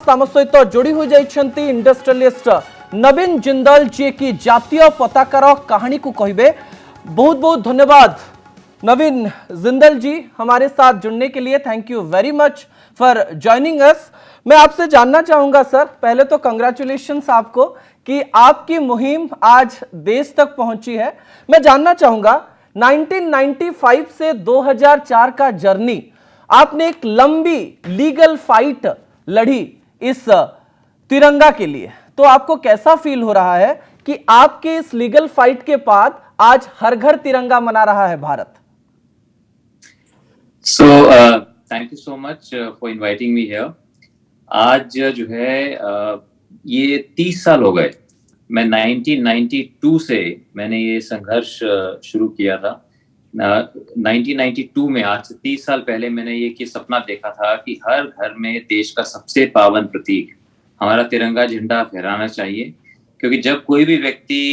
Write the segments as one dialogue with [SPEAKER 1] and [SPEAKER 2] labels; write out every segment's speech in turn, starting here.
[SPEAKER 1] आम सहित जोड़ी हो जाइछंती इंडस्ट्रियलिस्ट नवीन जिंदल जी की जातीय पताकार कहानी को कहिबे। बहुत बहुत धन्यवाद नवीन जिंदल जी हमारे साथ जुड़ने के लिए। Thank you very much for joining us. मैं आपसे जानना चाहूंगा सर, पहले तो कंग्रेचुलेशंस आपको कि आपकी मुहिम आज देश तक पहुंची है। मैं जानना चाहूंगा 1995 से 2004 का जर्नी, आपने एक लंबी लीगल फाइट लड़ी इस तिरंगा के लिए, तो आपको कैसा फील हो रहा है कि आपके इस लीगल फाइट के बाद आज हर घर तिरंगा मना रहा है Bharat?
[SPEAKER 2] So, thank you so much for inviting me here. आज जो है ये 30 साल हो गए। मैं 1992 से मैंने ये संघर्ष शुरू किया था। 1992 में, आज से 30 साल पहले मैंने ये सपना देखा था कि हर घर में देश का सबसे पावन प्रतीक हमारा तिरंगा झंडा फहराना चाहिए। क्योंकि जब कोई भी व्यक्ति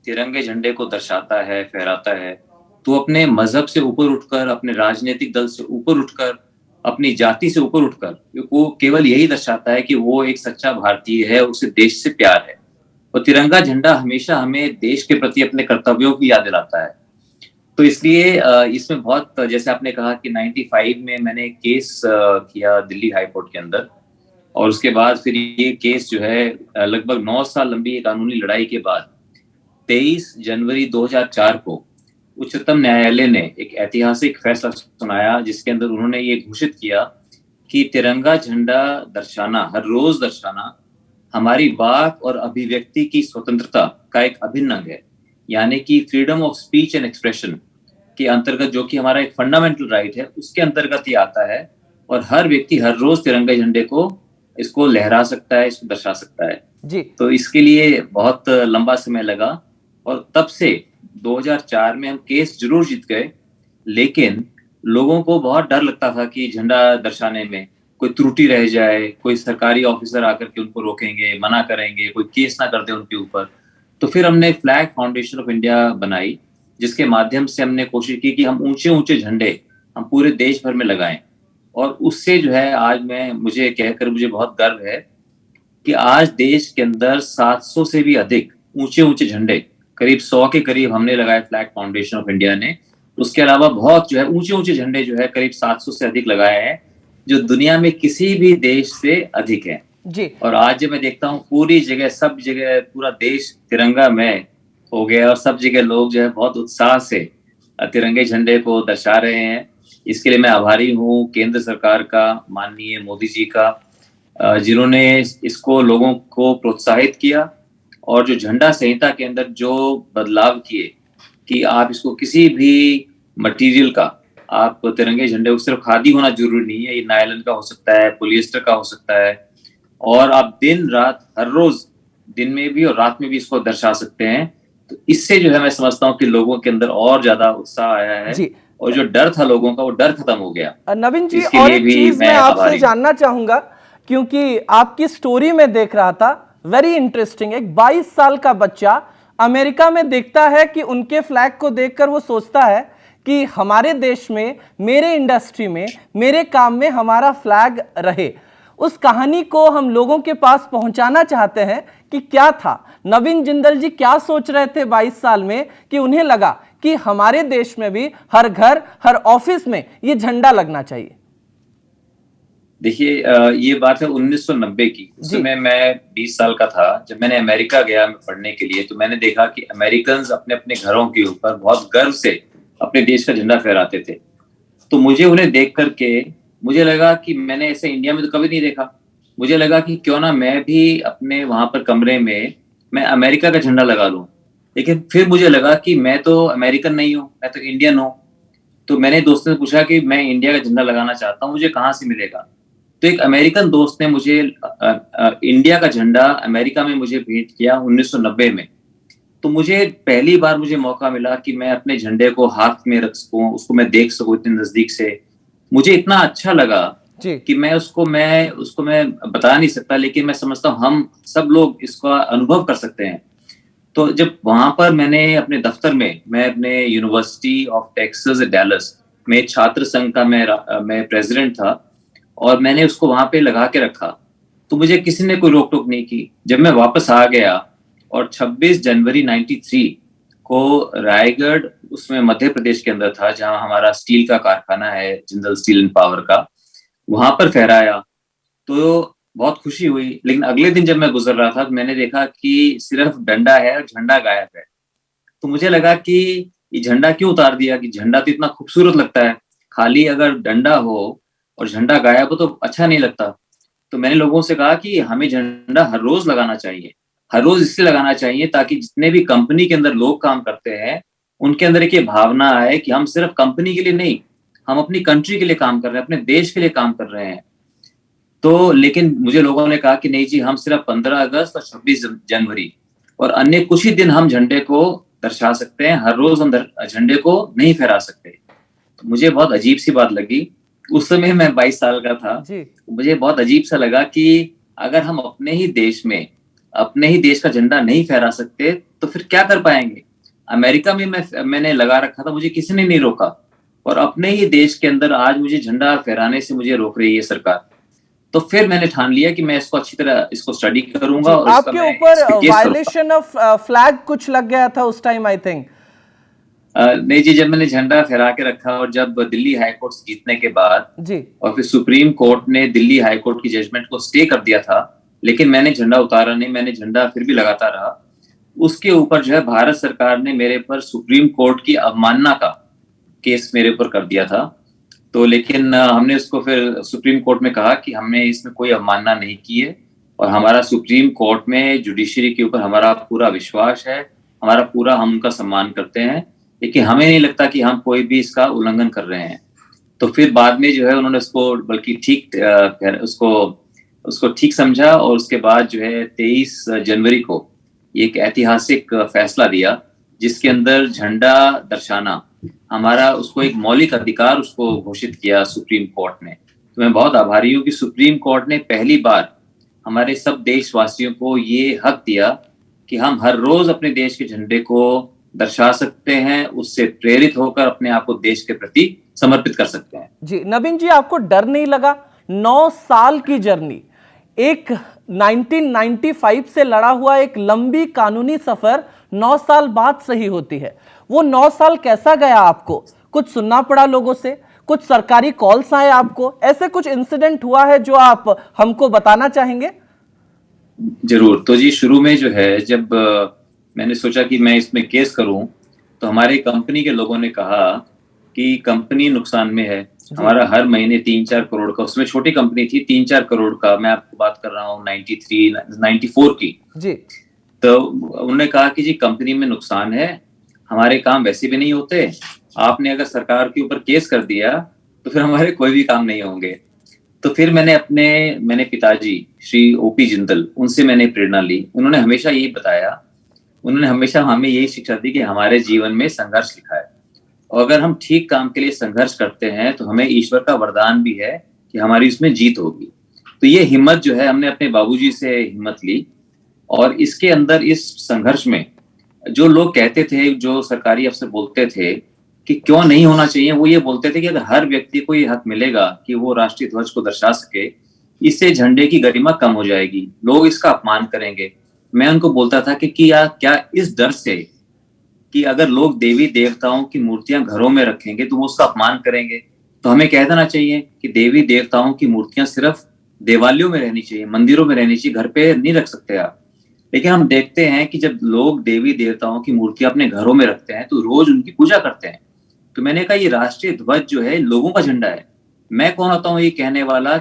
[SPEAKER 2] तिरंगे झंडे को दर्शाता है, फहराता है, तो अपने मजहब से ऊपर उठकर, अपने राजनीतिक दल से ऊपर उठकर, अपनी जाति से ऊपर उठकर वो केवल यही दर्शाता है कि वो एक सच्चा भारतीय है, उसे देश से प्यार है। और तिरंगा झंडा हमेशा हमें देश के प्रति अपने कर्तव्यों की याद दिलाता है। तो इसलिए इसमें बहुत, जैसे आपने कहा कि 95 में मैंने एक केस किया दिल्ली हाई कोर्ट के अंदर, और उसके बाद फिर ये केस जो है लगभग 9 साल लंबी कानूनी लड़ाई के बाद 23 जनवरी 2004 को उच्चतम न्यायालय ने एक ऐतिहासिक फैसला सुनाया, जिसके अंदर उन्होंने ये घोषित किया कि तिरंगा झंडा दर्शाना, हर रोज दर्शाना, हमारी वाक और अभिव्यक्ति की स्वतंत्रता का एक अभिन्न अंग है। यानी कि freedom of speech and expression के अंतर्गत, जो कि हमारा एक फंडामेंटल राइट है, उसके अंतर्गत ये आता है। और हर व्यक्ति हर रोज तिरंगे झंडे को, इसको लहरा सकता है, इसको दर्शा सकता है
[SPEAKER 1] जी।
[SPEAKER 2] तो इसके लिए बहुत लंबा समय लगा, और तब से 2004 में हम केस जरूर जीत गए, लेकिन लोगों को बहुत डर लगता था कि झंडा दर्शाने में कोई त्रुटि रह जाए, कोई सरकारी ऑफिसर आकर के उनको रोकेंगे, मना करेंगे, कोई केस ना कर दे उनके ऊपर। तो फिर हमने फ्लैग फाउंडेशन ऑफ इंडिया बनाई, जिसके माध्यम से हमने कोशिश की कि हम ऊंचे ऊंचे झंडे हम पूरे देश भर में लगाएं। और उससे जो है आज मुझे कहकर मुझे बहुत गर्व है कि आज देश के अंदर 700 से भी अधिक ऊंचे ऊंचे झंडे, करीब 100 के करीब हमने लगाए फ्लैग फाउंडेशन ऑफ इंडिया ने। उसके अलावा बहुत जो है ऊंचे ऊंचे झंडे जो है करीब 700 से अधिक लगाए हैं, जो दुनिया में किसी भी देश से अधिक है
[SPEAKER 1] जी।
[SPEAKER 2] और आज जब मैं देखता हूँ पूरी जगह, सब जगह पूरा देश तिरंगामय हो गया, और सब जगह लोग जो है बहुत उत्साह से तिरंगे झंडे को दर्शा रहे हैं। इसके लिए मैं आभारी हूँ केंद्र सरकार का, माननीय मोदी जी का, जिन्होंने इसको लोगों को प्रोत्साहित किया, और जो झंडा संहिता के अंदर जो बदलाव किए कि आप इसको किसी भी मटेरियल का, आप तिरंगे झंडे को, सिर्फ खादी होना जरूरी नहीं है, ये नायलन का हो सकता है, पॉलिएस्टर का हो सकता है, और आप दिन रात हर रोज, दिन में भी और रात में भी इसको दर्शा सकते हैं। तो इससे जो है मैं समझता हूँ कि लोगों के अंदर और ज्यादा उत्साह आया है
[SPEAKER 1] जी।
[SPEAKER 2] और जो डर था लोगों का, वो डर खत्म हो गया।
[SPEAKER 1] नवीन जी,
[SPEAKER 2] इसके
[SPEAKER 1] और
[SPEAKER 2] लिए
[SPEAKER 1] एक
[SPEAKER 2] भी
[SPEAKER 1] चीज मैं
[SPEAKER 2] मैं
[SPEAKER 1] आपसे
[SPEAKER 2] आभारी
[SPEAKER 1] जानना चाहूंगा, क्योंकि आपकी स्टोरी में देख रहा था, वेरी इंटरेस्टिंग। एक 22 साल का बच्चा अमेरिका में देखता है कि उनके फ्लैग को देखकर वो सोचता है कि हमारे देश में, मेरे इंडस्ट्री में, मेरे काम में हमारा फ्लैग रहे। उस कहानी को हम लोगों के पास पहुंचाना चाहते हैं कि क्या था, नवीन जिंदल जी क्या सोच रहे थे 22 साल में कि उन्हें लगा कि हमारे देश में भी हर घर, हर ऑफिस में ये झंडा लगना चाहिए।
[SPEAKER 2] देखिए, ये बात है 1990 की। उस समय मैं 20 साल का था जब मैंने अमेरिका गया पढ़ने के लिए। तो मैंने देखा कि अमेरिकन्स अपने अपने घरों के ऊपर बहुत गर्व से अपने देश का झंडा फहराते थे। तो मुझे उन्हें देख करके मुझे लगा कि मैंने ऐसे इंडिया में तो कभी नहीं देखा। मुझे लगा कि क्यों ना मैं भी अपने वहां पर कमरे में मैं अमेरिका का झंडा लगा लूं। लेकिन फिर मुझे लगा कि मैं तो अमेरिकन नहीं हूँ, मैं तो इंडियन हूँ। तो मैंने दोस्तों से पूछा कि मैं इंडिया का झंडा लगाना चाहता हूँ, मुझे कहाँ से मिलेगा। तो एक अमेरिकन दोस्त ने मुझे इंडिया का झंडा अमेरिका में मुझे भेंट किया 1990 में। तो मुझे पहली बार मुझे मौका मिला कि मैं अपने झंडे को हाथ में रख सकूं, उसको मैं देख सकूं इतने नजदीक से। मुझे इतना अच्छा लगा कि मैं उसको मैं बता नहीं सकता, लेकिन मैं समझता हूँ हम सब लोग इसका अनुभव कर सकते हैं। तो जब वहां पर मैंने अपने दफ्तर में, मैं अपने यूनिवर्सिटी ऑफ टेक्सास डैलस में छात्र संघ का मैं प्रेसिडेंट था, और मैंने उसको वहां पे लगा के रखा। तो मुझे किसी ने कोई रोक टोक नहीं की। जब मैं वापस आ गया और 26 जनवरी 93 को रायगढ़, उसमें मध्य प्रदेश के अंदर था, जहां हमारा स्टील का कारखाना है, जिंदल स्टील एंड पावर का, वहां पर फहराया तो बहुत खुशी हुई। लेकिन अगले दिन जब मैं गुजर रहा था तो मैंने देखा कि सिर्फ डंडा है और झंडा गायब है। तो मुझे लगा कि ये झंडा क्यों उतार दिया, कि झंडा तो इतना खूबसूरत लगता है, खाली अगर डंडा हो और झंडा गायब हो तो अच्छा नहीं लगता। तो मैंने लोगों से कहा कि हमें झंडा हर रोज लगाना चाहिए। हर रोज इसलिए लगाना चाहिए ताकि जितने भी कंपनी के अंदर लोग काम करते हैं उनके अंदर एक ये भावना आए कि हम सिर्फ कंपनी के लिए नहीं, हम अपनी कंट्री के लिए काम कर रहे हैं, अपने देश के लिए काम कर रहे हैं। तो लेकिन मुझे लोगों ने कहा कि नहीं जी, हम सिर्फ 15 अगस्त और 26 जनवरी और अन्य कुछ ही दिन हम झंडे को दर्शा सकते हैं, हर रोज हम झंडे को नहीं फहरा सकते। तो मुझे बहुत अजीब सी बात लगी। उस समय मैं 22 साल का था।
[SPEAKER 1] जी।
[SPEAKER 2] मुझे बहुत अजीब सा लगा कि अगर हम अपने ही देश में अपने ही देश का झंडा नहीं फहरा सकते तो फिर क्या कर पाएंगे। अमेरिका में मैंने लगा रखा था, मुझे किसी ने नहीं रोका, और अपने ही देश के अंदर आज मुझे झंडा फहराने से मुझे रोक रही है सरकार। तो फिर मैंने ठान लिया कि मैं इसको अच्छी तरह इसको स्टडी करूंगा और इसका
[SPEAKER 1] आपके
[SPEAKER 2] मैं
[SPEAKER 1] ऊपर
[SPEAKER 2] इस पे केस करूंगा।
[SPEAKER 1] वायलेशन ऑफ फ्लैग कुछ लग गया था उस टाइम, आई थिंक।
[SPEAKER 2] नहीं जी, जब मैंने झंडा फहरा के रखा और जब दिल्ली हाईकोर्ट जीतने के बाद
[SPEAKER 1] जी।
[SPEAKER 2] और फिर सुप्रीम कोर्ट ने दिल्ली हाईकोर्ट की जजमेंट को स्टे कर दिया था, लेकिन मैंने झंडा उतारा नहीं, मैंने झंडा फिर भी लगाता रहा। उसके ऊपर जो है भारत सरकार ने मेरे पर सुप्रीम कोर्ट की अवमानना का केस मेरे ऊपर कर दिया था। तो लेकिन हमने उसको फिर सुप्रीम कोर्ट में कहा कि हमने इसमें कोई अवमानना नहीं की है और हमारा सुप्रीम कोर्ट में जुडिशरी के ऊपर हमारा पूरा विश्वास है, हमारा पूरा, हम उनका सम्मान करते हैं, लेकिन हमें नहीं लगता कि हम कोई भी इसका उल्लंघन कर रहे हैं। तो फिर बाद में जो है उन्होंने उसको बल्कि उसको ठीक समझा और उसके बाद जो है 23 जनवरी को एक ऐतिहासिक फैसला दिया जिसके अंदर झंडा दर्शाना हमारा, उसको एक मौलिक अधिकार उसको घोषित किया सुप्रीम कोर्ट ने। तो मैं बहुत आभारी हूँ कि सुप्रीम कोर्ट ने पहली बार हमारे सब देशवासियों को ये हक दिया कि हम हर रोज अपने देश के झंडे को दर्शा सकते हैं, उससे प्रेरित होकर अपने आप को देश के प्रति समर्पित कर सकते हैं।
[SPEAKER 1] जी नवीन जी, आपको डर नहीं लगा? 9 साल की जर्नी, एक 1995 से लड़ा हुआ एक लंबी कानूनी सफर 9 साल बाद सही होती है। वो 9 साल कैसा गया आपको? कुछ सुनना पड़ा लोगों से, कुछ सरकारी कॉल्स आए आपको, ऐसे कुछ इंसिडेंट हुआ है जो आप हमको बताना चाहेंगे?
[SPEAKER 2] जरूर। तो जी शुरू में जो है जब मैंने सोचा कि मैं इसमें केस करूं तो हमारे कंपनी के लोगों ने कहा कि कंपनी नुकसान में है, हमारा हर महीने 3-4 करोड़ का, उसमें छोटी कंपनी थी, 3-4 करोड़ का, मैं आपको बात कर रहा हूँ 94 की
[SPEAKER 1] जी।
[SPEAKER 2] तो उन्होंने कहा कि जी कंपनी में नुकसान है, हमारे काम वैसे भी नहीं होते, आपने अगर सरकार के ऊपर केस कर दिया तो फिर हमारे कोई भी काम नहीं होंगे। तो फिर मैंने पिताजी श्री ओपी जिंदल, उनसे मैंने प्रेरणा ली। उन्होंने हमेशा यही बताया, उन्होंने हमेशा हमें यही शिक्षा दी कि हमारे जीवन में संघर्ष लिखा है और अगर हम ठीक काम के लिए संघर्ष करते हैं तो हमें ईश्वर का वरदान भी है कि हमारी उसमें जीत होगी। तो ये हिम्मत जो है हमने अपने बाबूजी से हिम्मत ली और इसके अंदर इस संघर्ष में जो लोग कहते थे, जो सरकारी अफसर बोलते थे कि क्यों नहीं होना चाहिए, वो ये बोलते थे कि अगर हर व्यक्ति को ये हक मिलेगा कि वो राष्ट्रीय ध्वज को दर्शा सके, इससे झंडे की गरिमा कम हो जाएगी, लोग इसका अपमान करेंगे। मैं उनको बोलता था कि क्या इस डर से कि अगर लोग देवी देवताओं की मूर्तियां घरों में रखेंगे तो वो उसका अपमान करेंगे, तो हमें कह देना चाहिए कि देवी देवताओं की मूर्तियां सिर्फ देवालयों में रहनी चाहिए, मंदिरों में रहनी चाहिए, घर पे नहीं रख सकते आप। लेकिन हम देखते हैं कि जब लोग देवी देवताओं की मूर्तियां अपने घरों में रखते हैं तो रोज उनकी पूजा करते हैं। तो मैंने कहा ये राष्ट्रीय ध्वज जो है लोगों का झंडा है, मैं कौन होता हूँ ये कहने वाला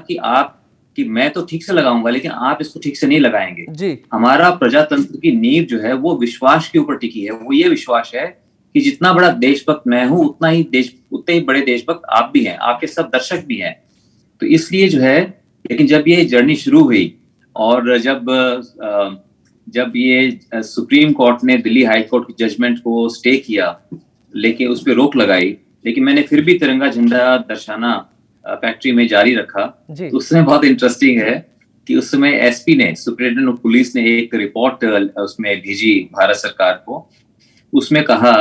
[SPEAKER 2] कि मैं तो ठीक से लगाऊंगा लेकिन आप इसको ठीक से नहीं लगाएंगे
[SPEAKER 1] जी।
[SPEAKER 2] हमारा प्रजातंत्र की नींव जो है वो विश्वास के ऊपर टिकी है। वो ये विश्वास है कि जितना बड़ा देशभक्त मैं हूं उतने ही बड़े देशभक्त आप भी हैं, आपके सब दर्शक भी हैं। तो इसलिए जो है, लेकिन जब ये जर्नी शुरू हुई और जब ये सुप्रीम कोर्ट ने दिल्ली हाई कोर्ट की जजमेंट को स्टे किया, लेकिन उस पर रोक लगाई, लेकिन मैंने फिर भी तिरंगा झंडा दर्शाना फैक्ट्री में जारी रखा। तो उसमें बहुत इंटरेस्टिंग है कि उस समय एसपी ने, सुप्रिंटेंडेंट ऑफ पुलिस ने एक रिपोर्ट उसमें भेजी भारत सरकार को। उसमें कहा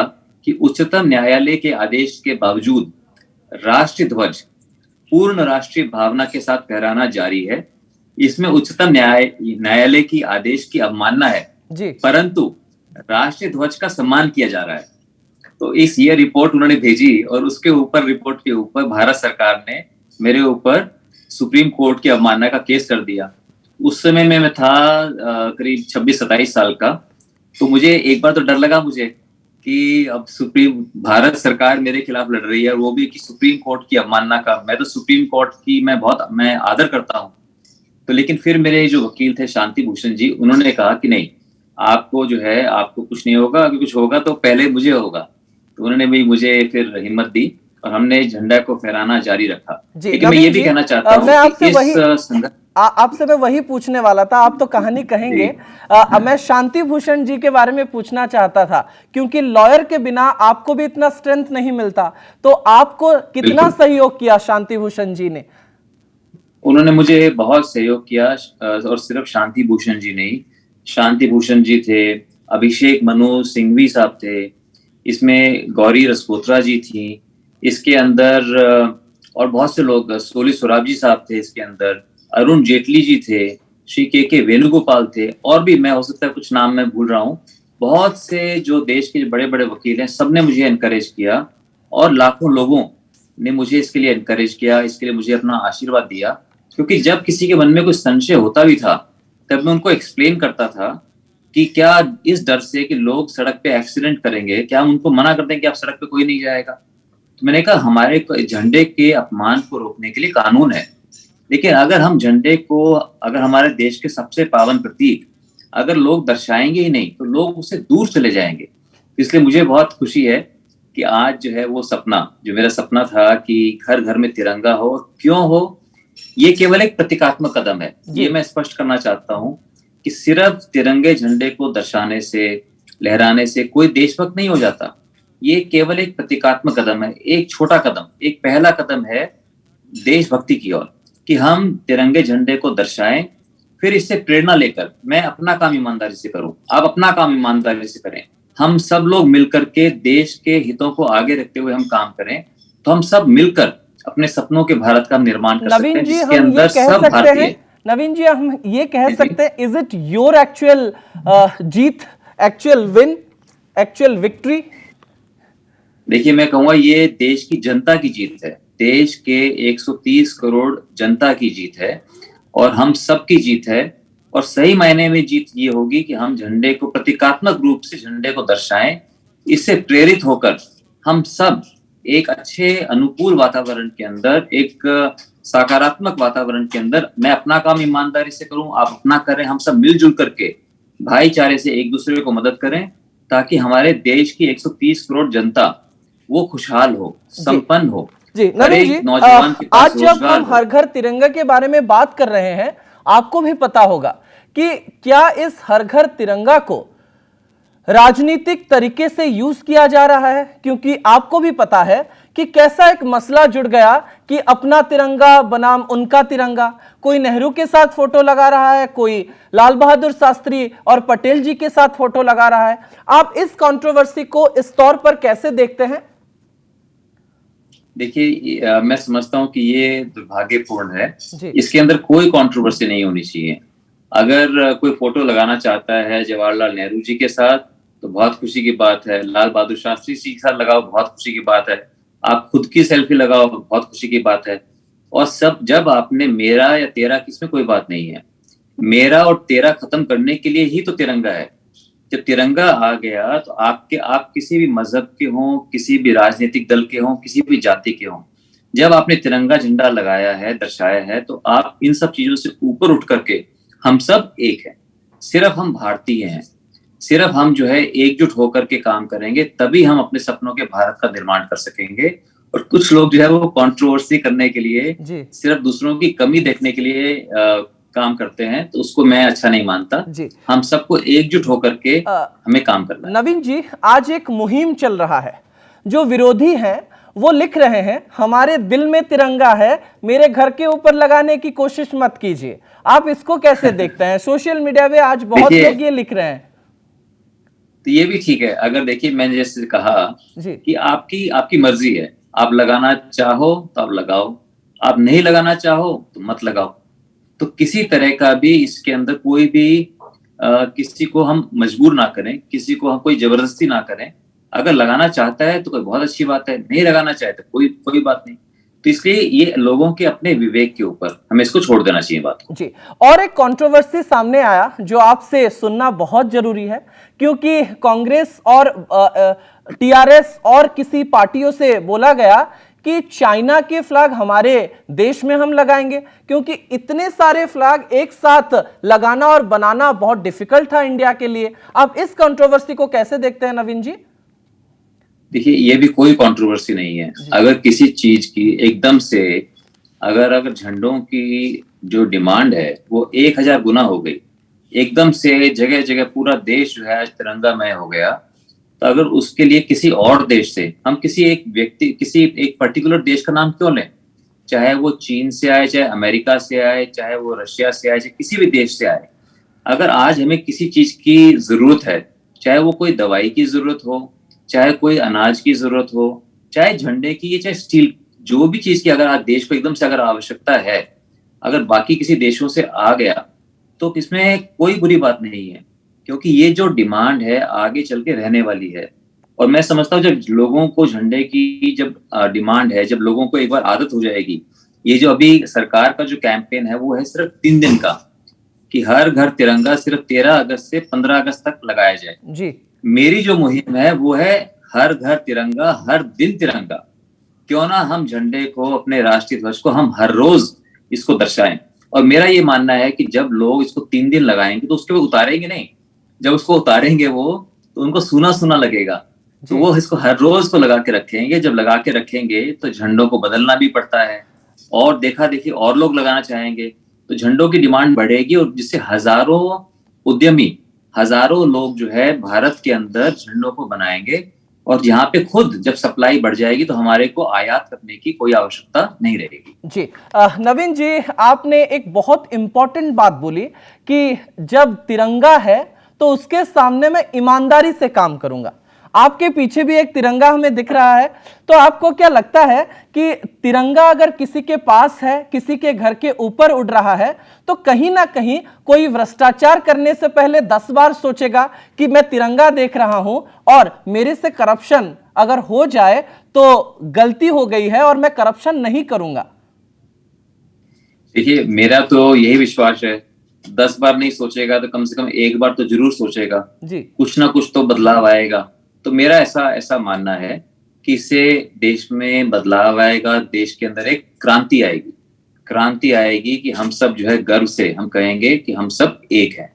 [SPEAKER 2] कि उच्चतम न्यायालय के आदेश के बावजूद राष्ट्रीय ध्वज पूर्ण राष्ट्रीय भावना के साथ फहराना जारी है। इसमें उच्चतम न्यायालय की आदेश की अवमानना है
[SPEAKER 1] जी।
[SPEAKER 2] परंतु राष्ट्रीय ध्वज का सम्मान किया जा रहा है। तो ये रिपोर्ट उन्होंने भेजी और उसके ऊपर रिपोर्ट के ऊपर भारत सरकार ने मेरे ऊपर सुप्रीम कोर्ट की अवमानना का केस कर दिया। उस समय में मैं था करीब 26-27 साल का। तो मुझे एक बार तो डर लगा मुझे कि अब सुप्रीम भारत सरकार मेरे खिलाफ लड़ रही है, वो भी कि सुप्रीम कोर्ट की अवमानना का। मैं तो सुप्रीम कोर्ट की मैं आदर करता हूँ। तो लेकिन फिर मेरे जो वकील थे शांति भूषण जी, उन्होंने कहा कि नहीं, आपको जो है आपको कुछ नहीं होगा, अगर कुछ होगा तो पहले मुझे होगा। तो उन्होंने भी मुझे फिर हिम्मत दी और हमने झंडा को फहराना जारी रखा। लेकिन मैं ये भी कहना चाहता हूँ
[SPEAKER 1] आपसे मैं वही पूछने वाला था, आप तो कहानी कहेंगे। मैं शांति भूषण जी के बारे में पूछना चाहता था, क्योंकि लॉयर के बिना आपको भी इतना स्ट्रेंथ नहीं मिलता। तो आपको कितना सहयोग किया शांति भूषण जी ने?
[SPEAKER 2] उन्होंने मुझे बहुत सहयोग किया और सिर्फ शांति भूषण जी नहीं, शांति भूषण जी थे, अभिषेक मनु सिंघवी साहब थे, इसमें गौरी रसपोत्रा जी थी, इसके अंदर और बहुत से लोग, सोली सोराबजी साहब थे इसके अंदर, अरुण जेटली जी थे, श्री के वेणुगोपाल थे, और भी मैं हो सकता है कुछ नाम मैं भूल रहा हूँ। बहुत से जो देश के बड़े बड़े वकील हैं, सबने मुझे एनकरेज किया और लाखों लोगों ने मुझे इसके लिए एनकरेज किया, इसके लिए मुझे अपना आशीर्वाद दिया। क्योंकि जब किसी के मन में कोई संशय होता भी था तब मैं उनको एक्सप्लेन करता था कि क्या इस डर से कि लोग सड़क पे एक्सीडेंट करेंगे, क्या हम उनको मना कर दें कि आप सड़क पे कोई नहीं जाएगा? तो मैंने कहा हमारे झंडे के अपमान को रोकने के लिए कानून है, लेकिन अगर हम झंडे को, अगर हमारे देश के सबसे पावन प्रतीक अगर लोग दर्शाएंगे ही नहीं तो लोग उससे दूर चले जाएंगे। इसलिए मुझे बहुत खुशी है कि आज जो है वो सपना, जो मेरा सपना था कि घर घर में तिरंगा हो, क्यों हो, ये केवल एक प्रतीकात्मक कदम है। ये मैं स्पष्ट करना चाहता हूँ कि सिर्फ तिरंगे झंडे को दर्शाने से, लहराने से कोई देशभक्त नहीं हो जाता। ये केवल एक प्रतीकात्मक कदम है, एक छोटा कदम, एक पहला कदम है देशभक्ति की ओर, कि हम तिरंगे झंडे को दर्शाएं। फिर इससे प्रेरणा लेकर मैं अपना काम ईमानदारी से करूं, आप अपना काम ईमानदारी से करें, हम सब लोग मिलकर के देश के हितों को आगे रखते हुए हम काम करें, तो हम सब मिलकर अपने सपनों के भारत का निर्माण कर सकते हैं, जिसके अंदर सब भारतीय।
[SPEAKER 1] नवीन जी, हम ये कह सकते हैं, is it your actual Jeet, actual win, actual victory?
[SPEAKER 2] देखिए, मैं कहूंगा ये देश की जनता की जीत है, देश के 130 करोड़ जनता की जीत है और हम सब की जीत है। और सही मायने में जीत ये होगी कि हम झंडे को प्रतीकात्मक रूप से झंडे को दर्शाएं। इससे प्रेरित होकर हम सब एक अच्छे अनुकूल वातावरण के अंदर, एक सकारात्मक वातावरण के अंदर, मैं अपना काम ईमानदारी से करूं, आप अपना करें, हम सब मिलजुल करके भाईचारे से एक दूसरे को मदद करें, ताकि हमारे देश की 130 करोड़ जनता वो खुशहाल हो, संपन्न हो।
[SPEAKER 1] जी नवीन जी,
[SPEAKER 2] नौजवान के पास
[SPEAKER 1] आज जब हम हर घर तिरंगा के बारे में बात कर रहे हैं, आपको भी पता होगा कि क्या इस हर घर तिरंगा को राजनीतिक तरीके से यूज किया जा रहा है? क्योंकि आपको भी पता है कि कैसा एक मसला जुड़ गया कि अपना तिरंगा बनाम उनका तिरंगा। कोई नेहरू के साथ फोटो लगा रहा है, कोई लाल बहादुर शास्त्री और पटेल जी के साथ फोटो लगा रहा है। आप इस कंट्रोवर्सी को इस तौर पर कैसे देखते हैं?
[SPEAKER 2] देखिए, मैं समझता हूं कि ये दुर्भाग्यपूर्ण है, इसके अंदर कोई कंट्रोवर्सी नहीं होनी चाहिए। अगर कोई फोटो लगाना चाहता है जवाहरलाल नेहरू जी के साथ तो बहुत खुशी की बात है, लाल बहादुर शास्त्री जी के साथ लगाओ, बहुत खुशी की बात है, आप खुद की सेल्फी लगाओ, बहुत खुशी की बात है। और सब, जब आपने मेरा या तेरा, किसमें कोई बात नहीं है, मेरा और तेरा खत्म करने के लिए ही तो तिरंगा है। जब तिरंगा आ गया तो आप किसी भी मजहब के हों, किसी भी राजनीतिक दल के हों, किसी भी जाति के हों, जब आपने तिरंगा झंडा लगाया है, दर्शाया है, तो आप इन सब चीजों से ऊपर उठ करके हम सब एक हैं, सिर्फ हम भारतीय हैं, सिर्फ हम जो है एकजुट होकर के काम करेंगे, तभी हम अपने सपनों के भारत का निर्माण कर सकेंगे। और कुछ लोग जो है वो कंट्रोवर्सी करने के लिए, सिर्फ दूसरों की कमी देखने के लिए काम करते हैं, तो उसको मैं अच्छा नहीं मानता। हम सबको एकजुट होकर के हमें काम करना है।
[SPEAKER 1] नवीन जी, आज एक मुहिम चल रहा है, जो विरोधी हैं वो लिख रहे हैं हमारे दिल में तिरंगा है, मेरे घर के ऊपर लगाने की कोशिश मत कीजिए। आप इसको कैसे देखते हैं? सोशल मीडिया पे आज बहुत लोग ये लिख रहे हैं।
[SPEAKER 2] तो ये भी ठीक है। अगर देखिए, मैंने जैसे कहा कि आपकी मर्जी है, आप लगाना चाहो तो आप लगाओ, आप नहीं लगाना चाहो तो मत लगाओ। तो किसी तरह का भी इसके अंदर कोई भी किसी को हम मजबूर ना करें, किसी को हम कोई जबरदस्ती ना करें। अगर लगाना चाहता है तो कोई बहुत अच्छी बात है, नहीं लगाना चाहे तो कोई कोई बात नहीं। तो इसलिए ये लोगों के अपने विवेक के ऊपर हमें इसको छोड़ देना चाहिए बात को।
[SPEAKER 1] जी। और एक कंट्रोवर्सी सामने आया जो आपसे सुनना बहुत जरूरी है, क्योंकि कांग्रेस और टीआरएस और किसी पार्टियों से बोला गया कि चाइना के फ्लैग हमारे देश में हम लगाएंगे, क्योंकि इतने सारे फ्लैग एक साथ लगाना और बनाना बहुत डिफिकल्ट था इंडिया के लिए। आप इस कंट्रोवर्सी को कैसे देखते हैं नवीन जी?
[SPEAKER 2] देखिए, ये भी कोई कंट्रोवर्सी नहीं है। अगर किसी चीज की एकदम से अगर झंडों की जो डिमांड है वो 1000 गुना हो गई, एकदम से जगह जगह पूरा देश जो है आज तिरंगामय हो गया, तो अगर उसके लिए किसी और देश से हम किसी एक व्यक्ति, किसी एक पर्टिकुलर देश का नाम क्यों लें, चाहे वो चीन से आए, चाहे अमेरिका से आए, चाहे वो रशिया से आए, चाहे किसी भी देश से आए, अगर आज हमें किसी चीज की जरूरत है, चाहे वो कोई दवाई की जरूरत हो, चाहे कोई अनाज की जरूरत हो, चाहे झंडे की, चाहे स्टील, जो भी चीज की अगर आज देश को एकदम से अगर आवश्यकता है, अगर बाकी किसी देशों से आ गया तो इसमें कोई बुरी बात नहीं है, क्योंकि ये जो डिमांड है आगे चल के रहने वाली है। और मैं समझता हूँ जब लोगों को झंडे की जब डिमांड है, जब लोगों को एक बार आदत हो जाएगी, ये जो अभी सरकार का जो कैंपेन है वो है सिर्फ 3 दिन का, कि हर घर तिरंगा सिर्फ 13 अगस्त से 15 अगस्त तक लगाया जाए जी। मेरी जो मुहिम है वो है हर घर तिरंगा, हर दिन तिरंगा। क्यों ना हम झंडे को, अपने राष्ट्रीय ध्वज को हम हर रोज इसको दर्शाएं। और मेरा ये मानना है कि जब लोग इसको 3 दिन लगाएंगे तो उसके बाद उतारेंगे नहीं, जब उसको उतारेंगे वो तो उनको सूना सूना लगेगा, तो वो इसको हर रोज को लगा के रखेंगे। जब लगा के रखेंगे तो झंडों को बदलना भी पड़ता है, और देखा देखी और लोग लगाना चाहेंगे तो झंडों की डिमांड बढ़ेगी, और जिससे हजारों उद्यमी, हजारों लोग जो है भारत के अंदर झंडों को बनाएंगे, और यहाँ पे खुद जब सप्लाई बढ़ जाएगी तो हमारे को आयात करने की कोई आवश्यकता नहीं रहेगी
[SPEAKER 1] जी। नवीन जी, आपने एक बहुत इंपॉर्टेंट बात बोली कि जब तिरंगा है तो उसके सामने मैं ईमानदारी से काम करूंगा। आपके पीछे भी एक तिरंगा हमें दिख रहा है, तो आपको क्या लगता है कि तिरंगा अगर किसी के पास है, किसी के घर के ऊपर उड़ रहा है, तो कहीं ना कहीं कोई भ्रष्टाचार करने से पहले 10 बार सोचेगा कि मैं तिरंगा देख रहा हूं और मेरे से करप्शन अगर हो जाए तो गलती हो गई है और मैं करप्शन नहीं करूंगा?
[SPEAKER 2] देखिए, मेरा तो यही विश्वास है, 10 बार नहीं सोचेगा तो कम से कम एक बार तो जरूर सोचेगा जी। कुछ ना कुछ तो बदलाव आएगा। तो मेरा ऐसा मानना है कि इससे देश में बदलाव आएगा, देश के अंदर एक क्रांति आएगी कि हम सब जो है गर्व से हम कहेंगे कि हम सब एक हैं।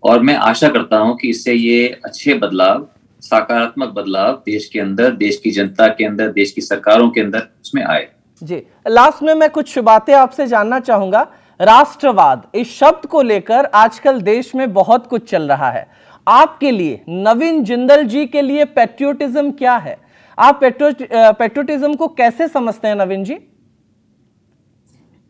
[SPEAKER 2] और मैं आशा करता हूं कि इससे ये अच्छे बदलाव, सकारात्मक बदलाव देश के अंदर, देश की जनता के अंदर, देश की सरकारों के अंदर उसमें आए
[SPEAKER 1] जी। लास्ट में मैं कुछ बातें आपसे जानना चाहूंगा। राष्ट्रवाद, इस शब्द को लेकर आजकल देश में बहुत कुछ चल रहा है। आपके लिए, नवीन जिंदल जी के लिए पैट्रियोटिज्म क्या है? आप पैट्रियोटिज्म को कैसे समझते हैं नवीन जी?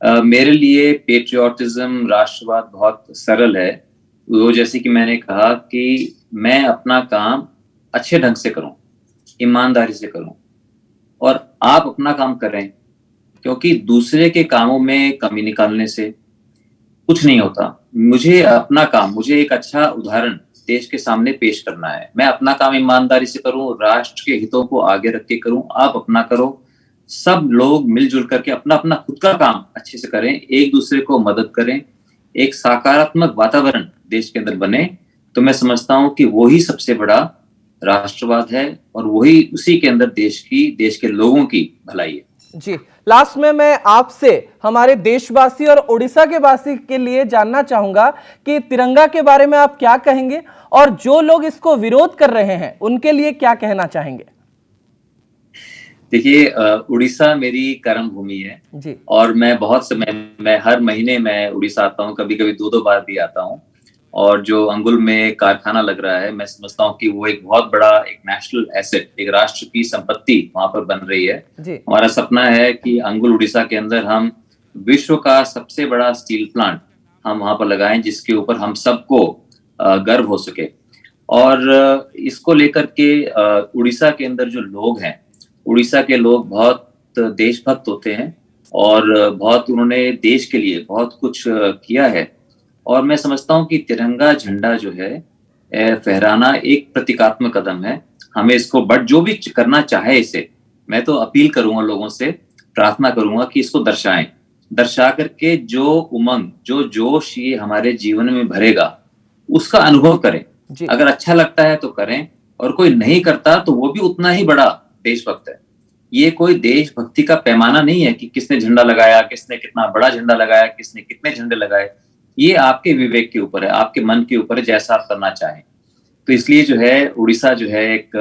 [SPEAKER 2] मेरे लिए पैट्रियोटिज्म, राष्ट्रवाद बहुत सरल है। वो जैसे कि मैंने कहा कि मैं अपना काम अच्छे ढंग से करूं, ईमानदारी से करूं, और आप अपना काम करें, क्योंकि दूसरे के कामों में कमी निकालने से कुछ नहीं होता। मुझे अपना काम, मुझे एक अच्छा उदाहरण देश के सामने पेश करना है। मैं अपना काम ईमानदारी से करूं, राष्ट्र के हितों को आगे रख के करूं, आप अपना करो। सब लोग मिलजुल करके अपना अपना खुद का काम अच्छे से करें, एक दूसरे को मदद करें, एक सकारात्मक वातावरण देश के अंदर बने, तो मैं समझता हूं कि वही सबसे बड़ा राष्ट्रवाद है, और वही उसी के अंदर देश के लोगों की भलाई है
[SPEAKER 1] जी। लास्ट में मैं आपसे हमारे देशवासी और उड़ीसा के वासी के लिए जानना चाहूंगा कि तिरंगा के बारे में आप क्या कहेंगे, और जो लोग इसको विरोध कर रहे हैं उनके लिए क्या कहना चाहेंगे?
[SPEAKER 2] देखिए, उड़ीसा मेरी कर्म भूमि है जी। और मैं बहुत समय, मैं हर महीने मैं उड़ीसा आता हूँ, कभी कभी 2-2 बार भी आता हूँ। और जो अंगुल में कारखाना लग रहा है, मैं समझता हूँ कि वो एक बहुत बड़ा, एक नेशनल एसेट, एक राष्ट्र की संपत्ति वहां पर बन रही है जी। हमारा सपना है कि अंगुल उड़ीसा के अंदर हम विश्व का सबसे बड़ा स्टील प्लांट हम वहां पर लगाएं, जिसके ऊपर हम सबको गर्व हो सके। और इसको लेकर के उड़ीसा के अंदर जो लोग हैं, उड़ीसा के लोग बहुत देशभक्त होते हैं, और बहुत उन्होंने देश के लिए बहुत कुछ किया है। और मैं समझता हूँ कि तिरंगा झंडा जो है फहराना एक प्रतीकात्मक कदम है। हमें इसको जो भी करना चाहे इसे, मैं तो अपील करूंगा लोगों से, प्रार्थना करूंगा कि इसको दर्शा करके जो उमंग, जो जोश ये हमारे जीवन में भरेगा, उसका अनुभव करें।
[SPEAKER 1] जी।
[SPEAKER 2] अगर अच्छा लगता है तो करें, और कोई नहीं करता तो वो भी उतना ही बड़ा देशभक्त है। ये कोई देशभक्ति का पैमाना नहीं है कि किसने झंडा लगाया, किसने कितना बड़ा झंडा लगाया, किसने कितने झंडे लगाए। ये आपके विवेक के ऊपर है, आपके मन के ऊपर है, जैसा आप करना चाहें। तो इसलिए जो है उड़ीसा जो है एक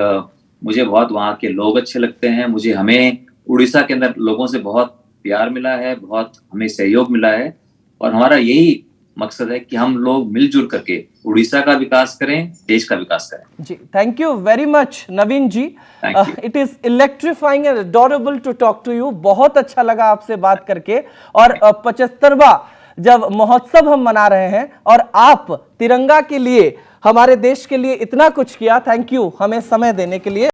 [SPEAKER 2] मुझे बहुत वहाँ के लोग अच्छे लगते हैं। हमें उड़ीसा के अंदर लोगों से बहुत प्यार मिला है, बहुत हमें सहयोग मिला है, और हमारा यही मकसद है कि हम लोग मिलजुल करके उड़ीसा का विकास करें, देश का विकास करें।
[SPEAKER 1] जी, thank you very much Naveen ji. It is electrifying and adorable to talk to you. बहुत अच्छा लगा आपसे बात करके। और 75वां जब महोत्सव हम मना रहे हैं और आप तिरंगा के लिए, हमारे देश के लिए इतना कुछ किया, थैंक यू हमें समय देने के लिए।